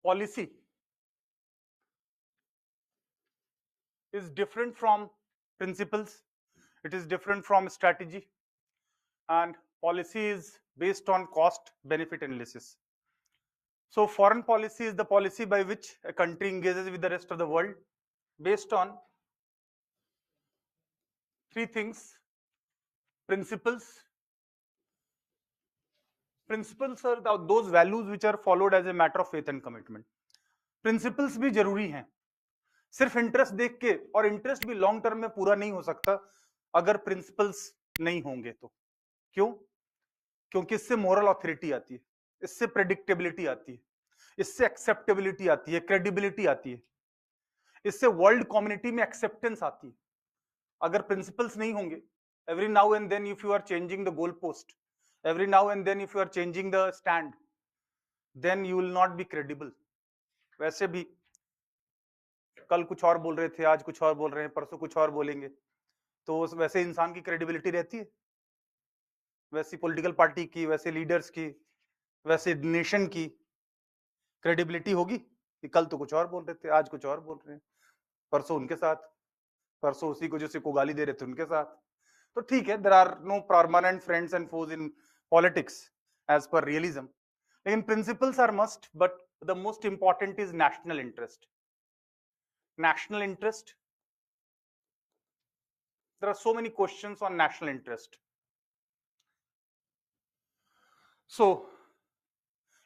policy is different from principles, it is different from strategy, and policy is based on cost benefit analysis. So foreign policy is the policy by which a country engages with the rest of the world based on three things: principles. Principles are those values which are followed as a matter of faith and commitment. Principles भी जरूरी हैं, सिर्फ interest देख के, और interest भी long term में पूरा नहीं हो सकता अगर प्रिंसिपल्स नहीं होंगे तो। क्यों? क्योंकि इससे मोरल ऑथोरिटी आती है, इससे प्रेडिक्टेबिलिटी आती है, इससे एक्सेप्टेबिलिटी आती है, क्रेडिबिलिटी आती है, इससे वर्ल्ड कम्युनिटी में एक्सेप्टेंस आती है। अगर प्रिंसिपल्स नहीं होंगे, every now and then if you are changing the goal post, every now and then if you are changing the stand, then you will not be credible. वैसे भी कल कुछ और बोल रहे थे, आज कुछ और बोल रहे हैं, परसों कुछ और बोलेंगे, तो वैसे इंसान की क्रेडिबिलिटी रहती है? वैसी पॉलिटिकल पार्टी की, वैसे लीडर्स की, वैसे नेशन की क्रेडिबिलिटी होगी कि कल तो कुछ और बोल रहे थे, आज कुछ और बोल रहे हैं, परसों उनके साथ, परसों उसी को जैसे को गाली दे रहे थे उनके साथ। तो ठीक है, there are no permanent friends and foes in politics as per realism, लेकिन principles are must, but the most important is national interest. National interest, there are so many questions on national interest. So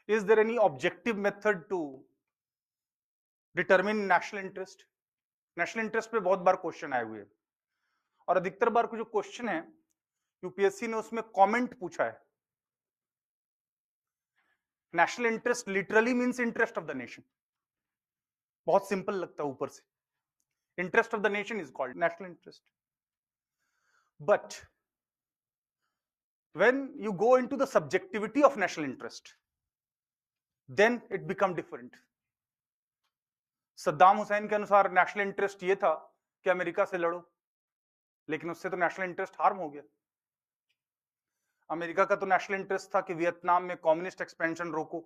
is there any objective method to determine national interest? National interest पे बहुत बार question आए हुए हैं, और अधिकतर बार जो question है UPSC ने उसमें कमेंट पूछा है। National interest literally means interest of the nation, बहुत सिंपल लगता है ऊपर से, interest of the nation is called national interest. But when you go into the subjectivity of national interest, then it become different. Saddam Hussain के अनुसार national interest ये था कि अमेरिका से लड़ो, लेकिन उससे तो नेशनल इंटरेस्ट हार्म हो गया। अमेरिका का तो नेशनल इंटरेस्ट था कि वियतनाम में कम्युनिस्ट एक्सपेंशन रोको,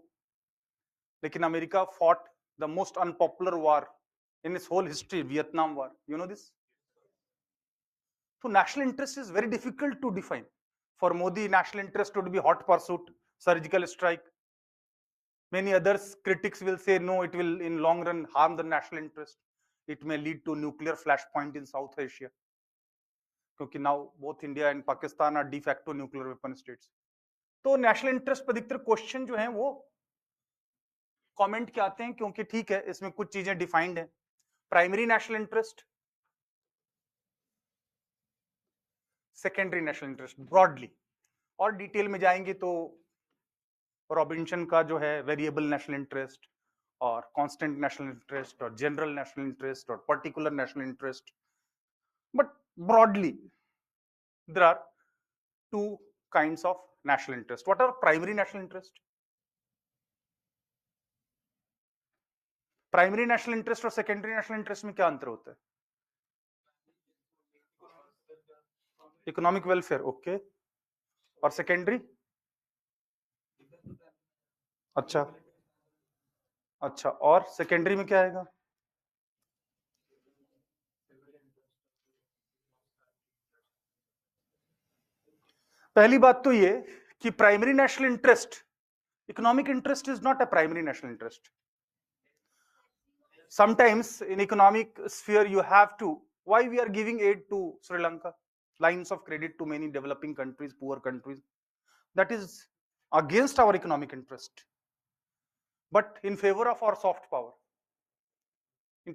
लेकिन America fought the most unpopular war in its whole history, Vietnam war, you know this. तो national interest is very difficult to define. For Modi national interest would be hot pursuit, surgical strike. Many others critics will say no, it will in long run harm the national interest. It may lead to nuclear flashpoint in South Asia, क्योंकि now both India and Pakistan are de facto nuclear weapon states. तो national interest पर अधिकतर question जो हैं वो comment के आते हैं, क्योंकि ठीक है इसमें कुछ चीजें डिफाइंड हैं। Primary national interest, secondary national interest broadly, और डिटेल में जाएंगे तो रॉबिन्सन का जो है वेरिएबल नेशनल इंटरेस्ट और कांस्टेंट नेशनल इंटरेस्ट और जनरल नेशनल इंटरेस्ट और particular national interest, but broadly there are two kinds of national interest. What are primary national interest? Primary national interest और सेकेंडरी नेशनल इंटरेस्ट में क्या अंतर होता है? Economic welfare, okay, और secondary? अच्छा अच्छा, और सेकेंडरी में क्या आएगा? पहली बात तो ये कि primary national interest, economic interest is not a primary national interest. Sometimes in economic sphere you have to, why we are giving aid to Sri Lanka, lines of credit to many developing countries, poor countries, that is against our economic interest, but in favor of our soft power,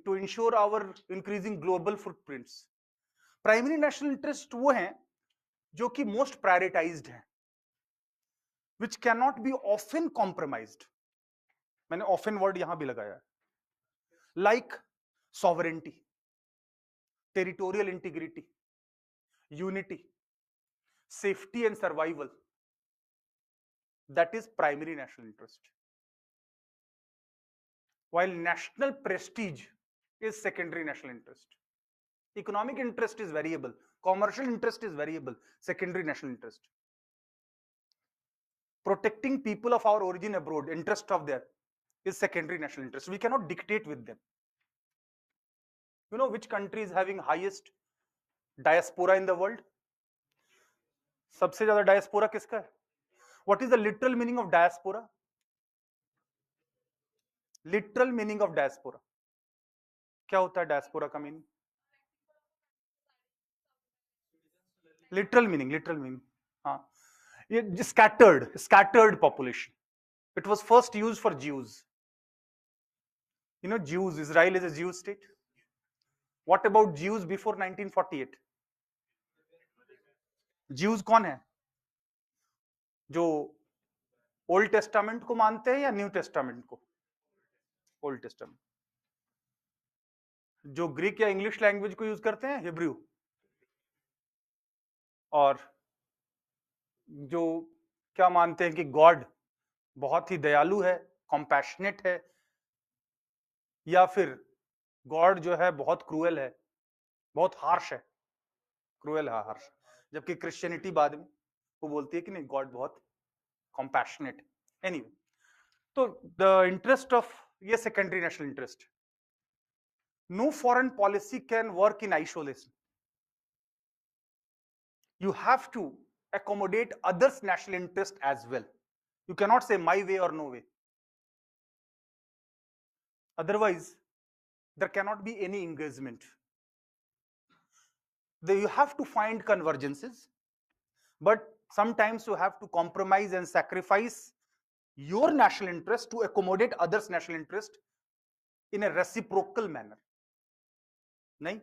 to ensure our increasing global footprints. Primary national interest वो हैं जो कि most prioritised हैं, which cannot be often compromised. मैंने often word यहां भी लगाया है. Like sovereignty, territorial integrity, unity, safety and survival, that is primary national interest, while national prestige is secondary national interest. Economic interest is variable, commercial interest is variable, secondary national interest. Protecting people of our origin abroad, interest of their, is secondary national interest. We cannot dictate with them. You know which country is having highest diaspora in the world? सबसे ज्यादा diaspora किसका है? What is the literal meaning of diaspora? Literal meaning of diaspora क्या होता है? Diaspora का meaning, literal meaning, हाँ, ये scattered population. It was first used for Jews. You know, Jews, Israel is a Jew state. What about Jews before 1948? Jews कौन है? जो old testament को मानते हैं या न्यू टेस्टामेंट को? Old testament. जो ग्रीक या इंग्लिश लैंग्वेज को यूज करते हैं, हिब्रू. और जो क्या मानते हैं कि गॉड बहुत ही दयालु है, कॉम्पैशनेट है, या फिर गॉड जो है बहुत क्रूएल है, बहुत हार्श है. क्रूएल है, हार्श. जबकि क्रिश्चियनिटी बाद में वो बोलती है कि नहीं, गॉड बहुत compassionate. Anyway, so the interest of ये secondary national interest. No foreign policy can work in isolation. You have to accommodate others' national interest as well. You cannot say my way or no way. Otherwise, there cannot be any engagement. You have to find convergences, but sometimes you have to compromise and sacrifice your national interest to accommodate others' national interest in a reciprocal manner. नहीं,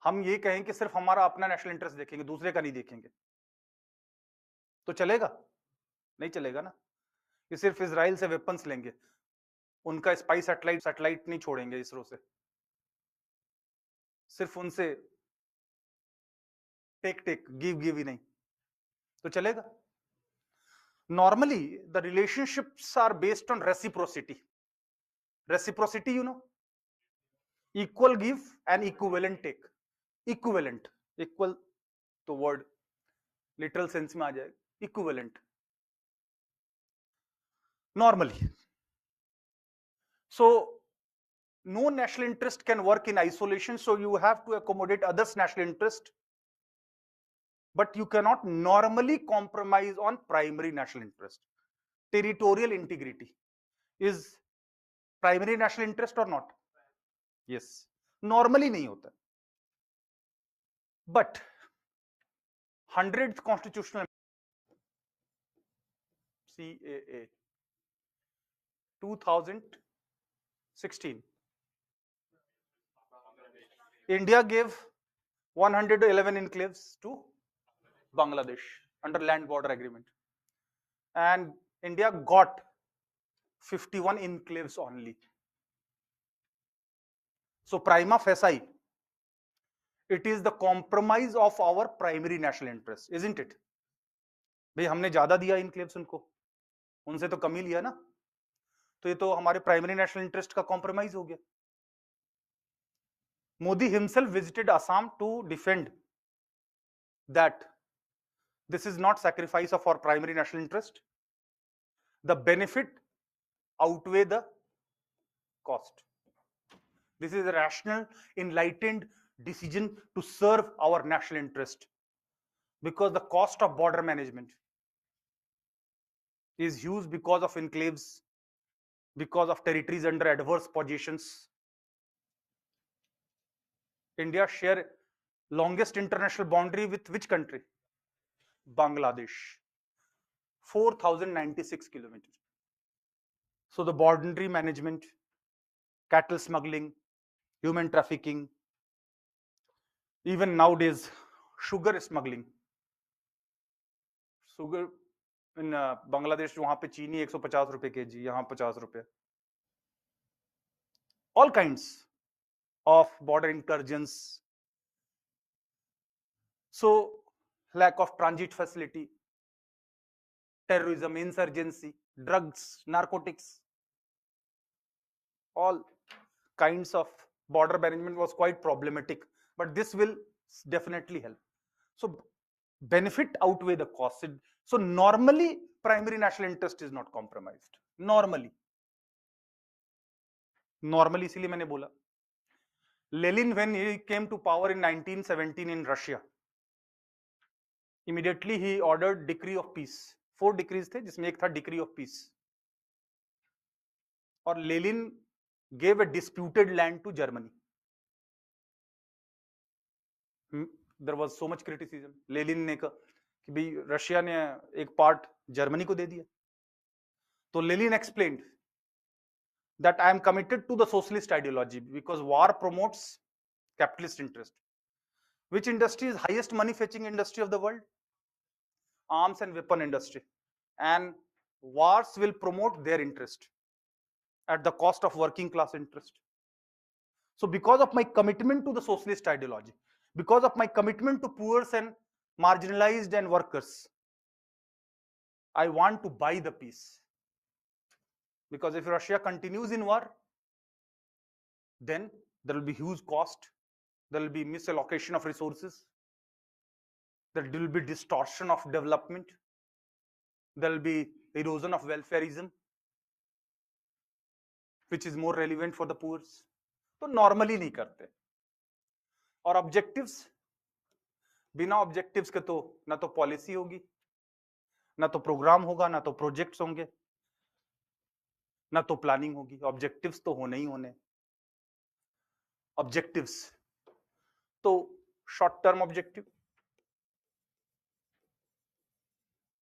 हम ये कहें कि सिर्फ हमारा अपना national interest देखेंगे, दूसरे का नहीं देखेंगे, तो चलेगा? नहीं चलेगा ना. ये सिर्फ इजराइल से वेपन्स लेंगे, उनका स्पाई सैटेलाइट नहीं छोड़ेंगे इसरो से, सिर्फ उनसे टेक गिव ही नहीं, तो चलेगा? Normally, the relationships are based on reciprocity. Reciprocity, you know, equal give and equivalent take. Equivalent, equal तो word literal sense में आ जाएगा, equivalent. Normally, so no national interest can work in isolation. So you have to accommodate others' national interest. But you cannot normally compromise on primary national interest. Territorial integrity is primary national interest or not? Yes. Normally नहीं होता. But 100th constitutional CAA 2016, India gave 111 enclaves to Bangladesh under land border agreement, and India got 51 enclaves only. So prima facie, it is the compromise of our primary national interest, isn't it? भाई हमने ज्यादा दिया enclaves उनको, उनसे तो कम ही लिया ना, तो ये तो हमारे प्राइमरी नेशनल इंटरेस्ट का कॉम्प्रोमाइज हो गया. Modi himself visited Assam to defend that this is not sacrifice of our primary national interest. The benefit outweigh the cost. This is a rational, enlightened decision to serve our national interest, because the cost of border management is huge because of enclaves, because of territories under adverse positions. India share longest international boundary with which country? Bangladesh, 4,096 kilometers. So the boundary management, cattle smuggling, human trafficking, even nowadays sugar smuggling. Sugar in Bangladesh, वहां पे चीनी 150 रुपए kg, यहाँ 50 रुपए. All kinds of border incursions. So lack of transit facility, terrorism, insurgency, drugs, narcotics, all kinds of border management was quite problematic, but this will definitely help. So benefit outweigh the cost. So normally primary national interest is not compromised. Normally, normally इसीलिए मैंने बोला Lenin when he came to power in 1917 in Russia, immediately he ordered decree of peace. 4 decrees थे जिसमें एक था decree of peace. और Lenin gave a disputed land to Germany. There was so much criticism. Lenin ने कहा कि भाई Russia ने एक पार्ट जर्मनी को दे दिया। तो Lenin explained that I am committed to the socialist ideology because war promotes capitalist interest. Which industry is highest money fetching industry of the world? Arms and weapon industry. And wars will promote their interest at the cost of working class interest. So because of my commitment to the socialist ideology, because of my commitment to poor and marginalized and workers, I want to buy the peace. Because if Russia continues in war, then there will be huge cost, there will be misallocation of resources, there will be distortion of development, there will be erosion of welfareism, which is more relevant for the poor. तो normally नहीं करते। और objectives, बिना objectives के तो ना तो policy होगी, ना तो प्रोग्राम होगा, ना तो प्रोजेक्ट्स होंगे, ना तो प्लानिंग होगी। ऑब्जेक्टिव्स तो होने ही होने। ऑब्जेक्टिव्स तो short term objective,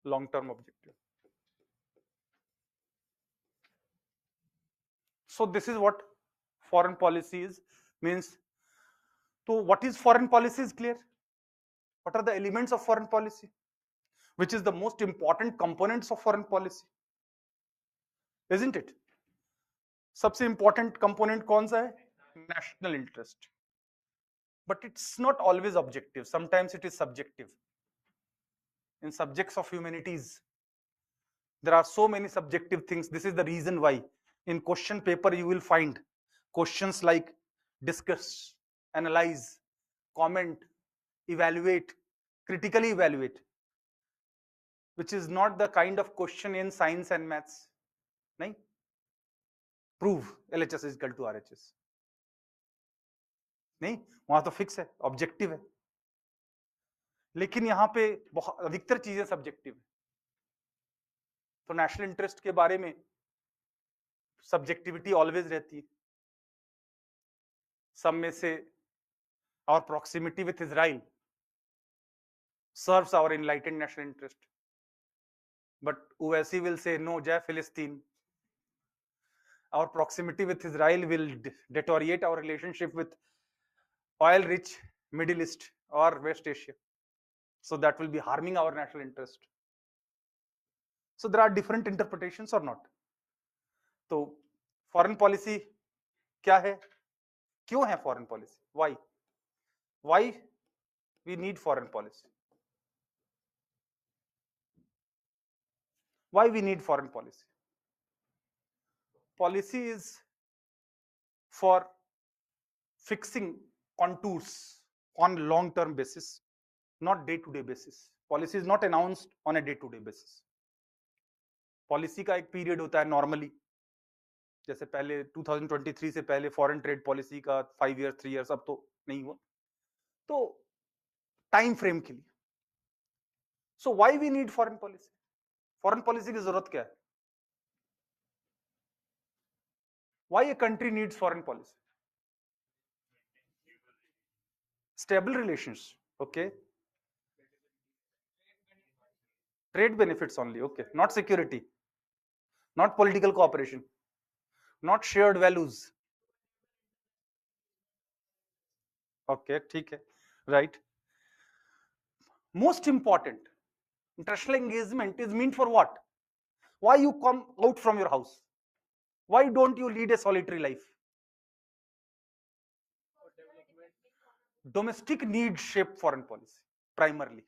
long term objective. So this is what foreign policy is, means. So what is foreign policy is clear. What are the elements of foreign policy? Which is the most important components of foreign policy, isn't it? सबसे important component कौन सा है? National interest. But it's not always objective. Sometimes it is subjective. In subjects of humanities, there are so many subjective things. This is the reason why in question paper you will find questions like discuss, analyze, comment, evaluate, critically evaluate, which is not the kind of question in science and maths. नहीं? Prove LHS is equal to RHS. नहीं, वहां तो fix है, objective है। लेकिन यहाँ पे बहुत अधिकतर चीजें सब्जेक्टिव है। तो नेशनल इंटरेस्ट के बारे में सब्जेक्टिविटी ऑलवेज रहती है। सब में से our proximity with Israel serves our enlightened national interest. But Owaisi will say, no, Jai Philistine. Our proximity with Israel will deteriorate our relationship with oil-rich Middle East or West Asia. So that will be harming our national interest. So there are different interpretations or not. तो foreign policy क्या है? क्यों है foreign policy? Why? Why we need foreign policy? Why we need foreign policy? Policy is for fixing contours on long-term basis, not day-to-day basis. Policy is not announced on a day-to-day basis. Policy का एक period होता है normally, जैसे पहले 2023 से पहले foreign trade policy का 5 years 3 years, अब तो नहीं हुआ, तो टाइम फ्रेम के लिए। So why we need foreign policy? Foreign policy की जरूरत क्या है? Why a country needs foreign policy? Stable relations, okay. Trade benefits only, okay, not security, not political cooperation, not shared values, okay, ठीक है, right. Most important, international engagement is meant for what? Why you come out from your house? Why don't you lead a solitary life? Domestic needs shape foreign policy primarily.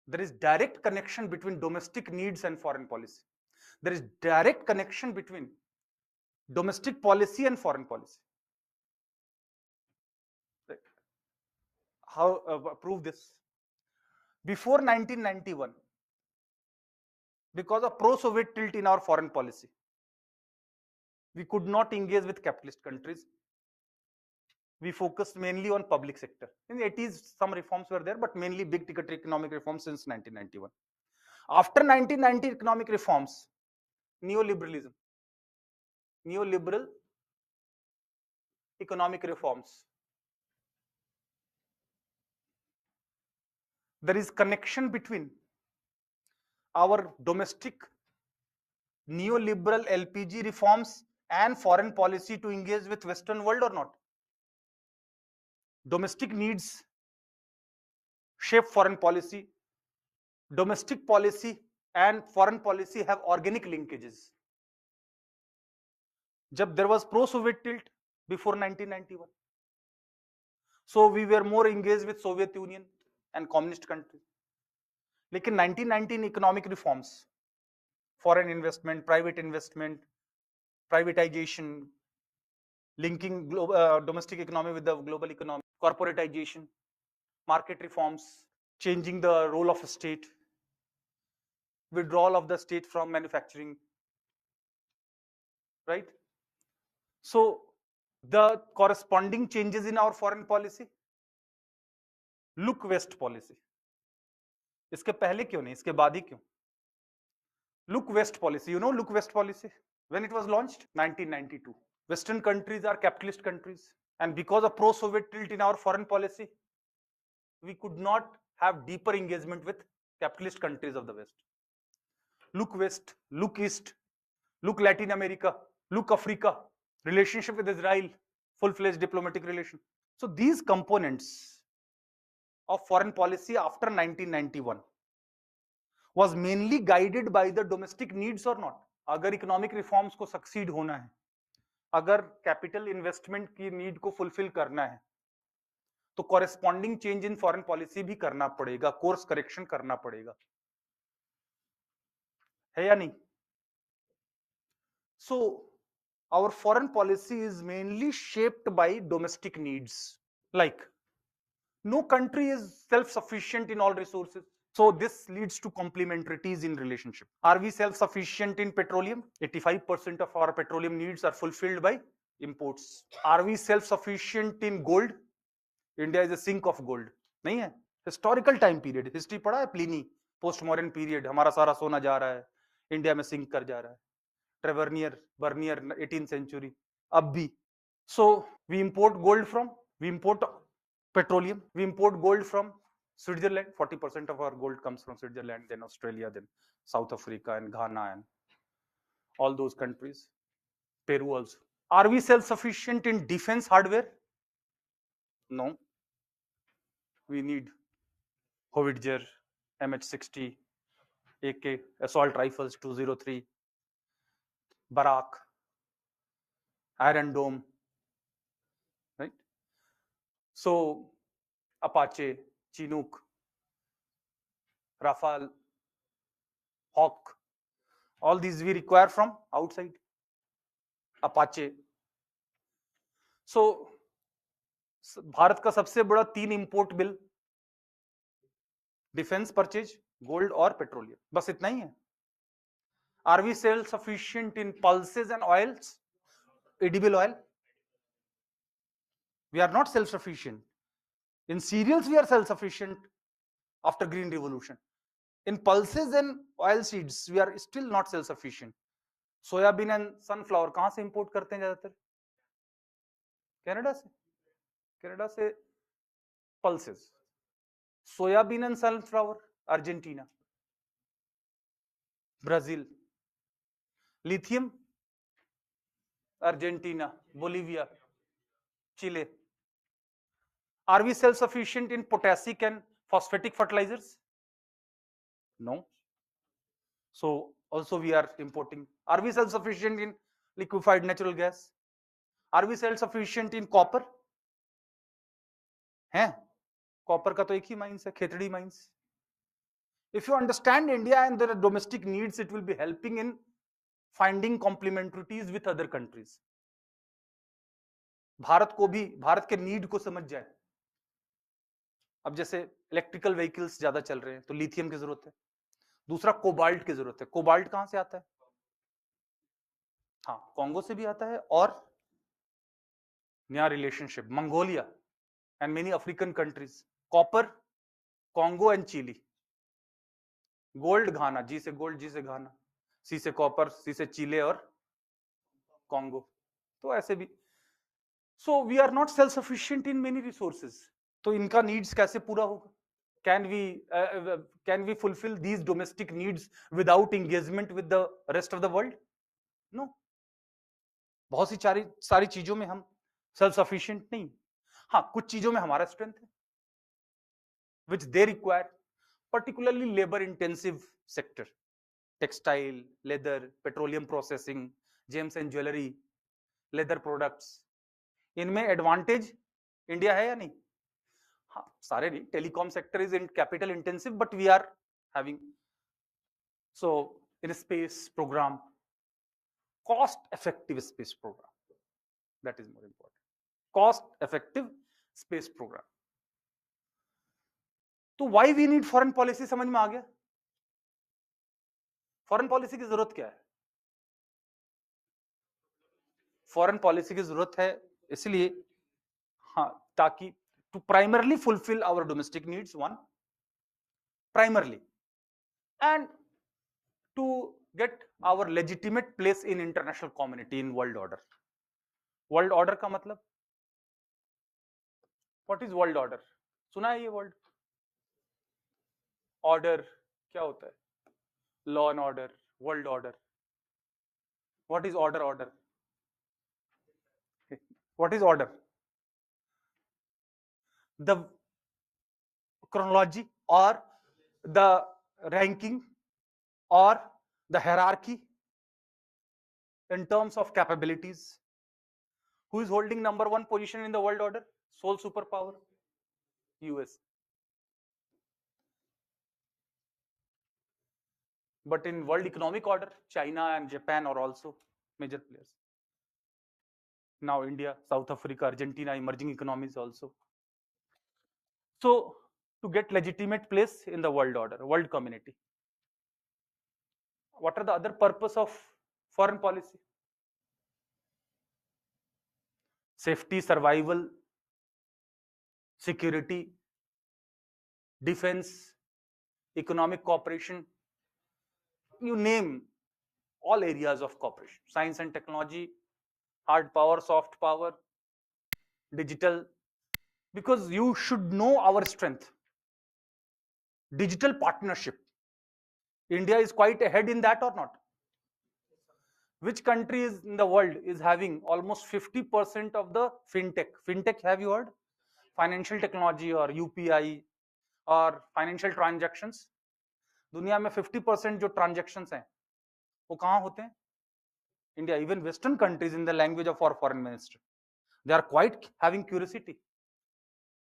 There is direct connection between domestic needs and foreign policy. There is direct connection between domestic policy and foreign policy. How prove this? Before 1991, because of pro-Soviet tilt in our foreign policy, We could not engage with capitalist countries. We focused mainly on public sector. In the 80s, some reforms were there, but mainly big ticket economic reforms since 1991. After 1990 economic reforms, neoliberalism, neoliberal economic reforms. There is connection between our domestic neoliberal LPG reforms and foreign policy to engage with Western world or not? Domestic needs shape foreign policy. Domestic policy and foreign policy have organic linkages. Jab there was pro-Soviet tilt before 1991. So we were more engaged with Soviet Union and communist countries. लेकिन 1919 economic reforms, foreign investment, private investment, privatization, linking domestic economy with the global economy, corporatization, market reforms, changing the role of a state, withdrawal of the state from manufacturing, right? So the corresponding changes in our foreign policy, look west policy. इसके पहले क्यों नहीं, इसके बाद ही क्यों? Look west policy, you know look west policy, when it was launched 1992. Western countries are capitalist countries, and because of pro-Soviet tilt in our foreign policy, we could not have deeper engagement with capitalist countries of the West. Look west, look east, look Latin America, look Africa, relationship with Israel, full-fledged diplomatic relation. So these components of foreign policy after 1991 was mainly guided by the domestic needs or not? अगर economic reforms को succeed होना है, अगर capital investment की need को fulfil करना है, तो corresponding change in foreign policy भी करना पड़ेगा, कोर्स करेक्शन करना पड़ेगा, है या नहीं? So our foreign policy is mainly shaped by domestic needs. Like, no country is self-sufficient in all resources. So this leads to complementarities in relationship. Are we self-sufficient in petroleum? 85% of our petroleum needs are fulfilled by imports. Are we self-sufficient in gold? India is a sink of gold. नहीं है? Historical time period. History पढ़ा है? Pliny. Post-modern period. हमारा सारा सोना जा रहा है, इंडिया में सिंक कर जा रहा है. Trevernier, Bernier, 18th century. अब भी. So we import gold from, we import petroleum, we import gold from Switzerland. 40% of our gold comes from Switzerland, then Australia, then South Africa and Ghana and all those countries. Peru also. Are we self-sufficient in defense hardware? No. We need Howitzer, MH60, AK, assault rifles 203, Barak, Iron Dome, right? So Apache, Chinook, Rafale, Hawk, all these we require from outside. Apache. So Bharat का सबसे बड़ा 3 import bill, defence purchase, gold और petroleum, बस इतना ही है. Are we self-sufficient in pulses and oils? Edible oil? We are not self-sufficient. In cereals, we are self-sufficient after Green Revolution. In pulses and oil seeds, we are still not self-sufficient. Soybean and sunflower कहां से import करते हैं ज्यादातर? Canada से. Canada से pulses. Soybean and sunflower Argentina, Brazil. Lithium Argentina, Bolivia, Chile. Are we self-sufficient in potassic and phosphatic fertilizers? No. So also we are importing. Are we self-sufficient in liquefied natural gas? Are we self-sufficient in copper? हैं? Copper का तो एक ही mines है, Khetri mines. If you understand India and their domestic needs, it will be helping in finding complementarities with other countries. Bharat को भी भारत के need को समझ जाए. अब जैसे इलेक्ट्रिकल व्हीकल्स ज्यादा चल रहे हैं तो लिथियम की जरूरत है. दूसरा कोबाल्ट की जरूरत है. कोबाल्ट कहां से आता है? हाँ, कॉन्गो से भी आता है, और नया relationship Mongolia and many African countries, copper Congo and Chile, gold Ghana, जी से गोल्ड, जी से घाना, सी से कॉपर, सी से चिले और कॉन्गो। तो ऐसे भी, so we are not self sufficient in many resources, तो इनका नीड्स कैसे पूरा होगा? Can we can we fulfil these domestic needs without engagement with the rest of the world? No. बहुत सी सारी चीजों में हम सेल्फ सफिशिएंट नहीं। हाँ, कुछ चीजों में हमारा स्ट्रेंथ है which they require, particularly labor intensive sector, textile, leather, petroleum processing, gems and jewelry, leather products, इनमें एडवांटेज इंडिया है या नहीं? हाँ, सारे नहीं, telecom sector is in capital intensive, but we are having, so in space programme, cost effective space programme, that is more important, cost effective space programme. तो why we need foreign policy समझ में आ गया? Foreign policy की जरूरत क्या है? Foreign policy की जरूरत है इसलिए, हाँ, ताकि to primarily fulfil our domestic needs, one, primarily, and to get our legitimate place in international community, in world order. World order का मतलब, व्हाट इज वर्ल्ड ऑर्डर? सुना है ये वर्ल्ड ऑर्डर क्या होता है? Law and order, world order, what is order? Order, what is order? The chronology or the ranking or the hierarchy in terms of capabilities. Who is holding number one position in the world order? Sole superpower, US. But in world economic order, China and Japan are also major players. Now India, South Africa, Argentina, emerging economies also. So to get legitimate place in the world order, world community. What are the other purpose of foreign policy? Safety, survival, security, defense, economic cooperation, you name all areas of cooperation, science and technology, hard power, soft power, digital, because you should know our strength. Digital partnership, India is quite ahead in that or not? Which country is in the world is having almost 50% of the fintech? Fintech, have you heard? Financial technology or UPI और financial transactions, दुनिया में 50% जो transactions हैं वो कहाँ होते हैं? India. Even western countries in the language of our foreign minister, they are quite having curiosity.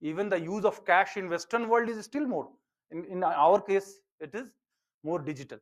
Even the use of cash in Western world is still more. In our case, it is more digital.